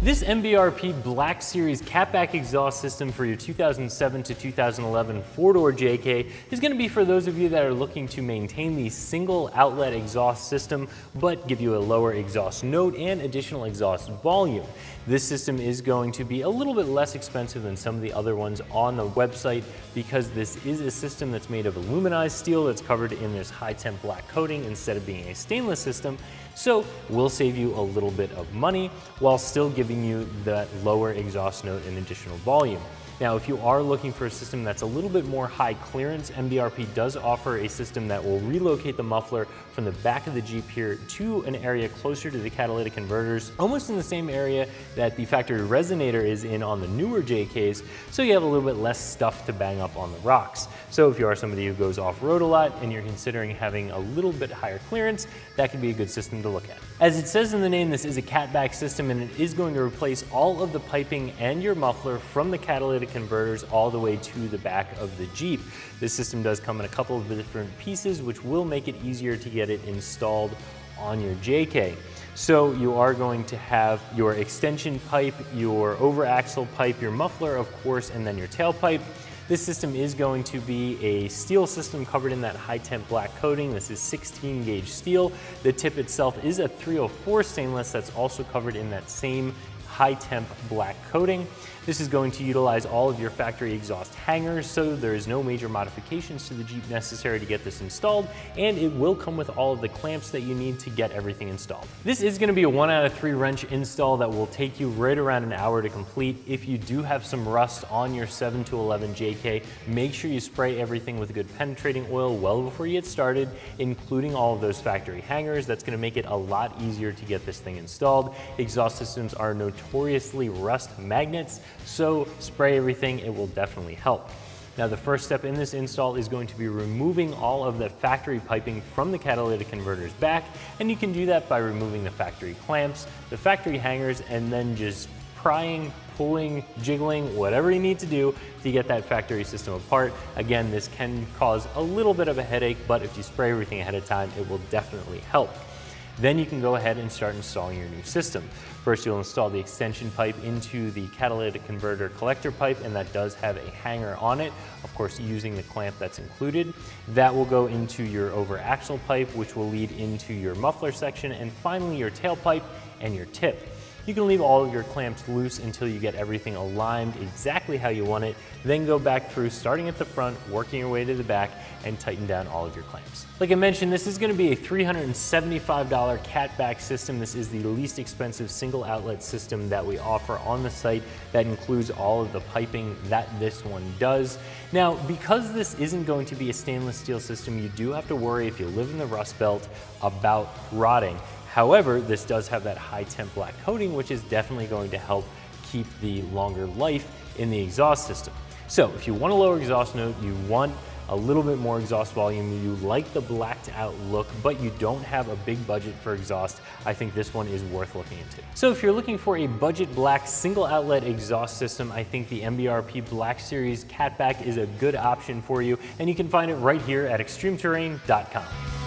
This MBRP Black Series catback exhaust system for your 2007 to 2011 four-door JK is going to be for those of you that are looking to maintain the single outlet exhaust system but give you a lower exhaust note and additional exhaust volume. This system is going to be a little bit less expensive than some of the other ones on the website because this is a system that's made of aluminized steel that's covered in this high temp black coating instead of being a stainless system. So we'll save you a little bit of money while still giving you that lower exhaust note and additional volume. Now, if you are looking for a system that's a little bit more high clearance, MBRP does offer a system that will relocate the muffler from the back of the Jeep here to an area closer to the catalytic converters, almost in the same area that the factory resonator is in on the newer JKs, so you have a little bit less stuff to bang up on the rocks. So if you are somebody who goes off-road a lot and you're considering having a little bit higher clearance, that could be a good system to look at. As it says in the name, this is a catback system and it is going to replace all of the piping and your muffler from the catalytic converters all the way to the back of the Jeep. This system does come in a couple of different pieces, which will make it easier to get it installed on your JK. So you are going to have your extension pipe, your over axle pipe, your muffler of course, and then your tailpipe. This system is going to be a steel system covered in that high temp black coating. This is 16 gauge steel. The tip itself is a 304 stainless that's also covered in that same high temp black coating. This is going to utilize all of your factory exhaust hangers, so there is no major modifications to the Jeep necessary to get this installed, and it will come with all of the clamps that you need to get everything installed. This is going to be a 1 out of 3 wrench install that will take you right around an hour to complete. If you do have some rust on your 7 to 11 JK, make sure you spray everything with good penetrating oil well before you get started, including all of those factory hangers. That's going to make it a lot easier to get this thing installed. Exhaust systems are notoriously rust magnets, so spray everything, it will definitely help. Now the first step in this install is going to be removing all of the factory piping from the catalytic converters back, and you can do that by removing the factory clamps, the factory hangers, and then just prying, pulling, jiggling, whatever you need to do to get that factory system apart. Again, this can cause a little bit of a headache, but if you spray everything ahead of time, it will definitely help. Then you can go ahead and start installing your new system. First, you'll install the extension pipe into the catalytic converter collector pipe, and that does have a hanger on it, of course using the clamp that's included. That will go into your over axle pipe, which will lead into your muffler section, and finally your tailpipe and your tip. You can leave all of your clamps loose until you get everything aligned exactly how you want it, then go back through starting at the front, working your way to the back, and tighten down all of your clamps. Like I mentioned, this is going to be a $375 catback system. This is the least expensive single outlet system that we offer on the site that includes all of the piping that this one does. Now, because this isn't going to be a stainless steel system, you do have to worry if you live in the Rust Belt about rotting. However, this does have that high temp black coating, which is definitely going to help keep the longer life in the exhaust system. So if you want a lower exhaust note, you want a little bit more exhaust volume, you like the blacked out look, but you don't have a big budget for exhaust, I think this one is worth looking into. So if you're looking for a budget black single outlet exhaust system, I think the MBRP Black Series catback is a good option for you, and you can find it right here at extremeterrain.com.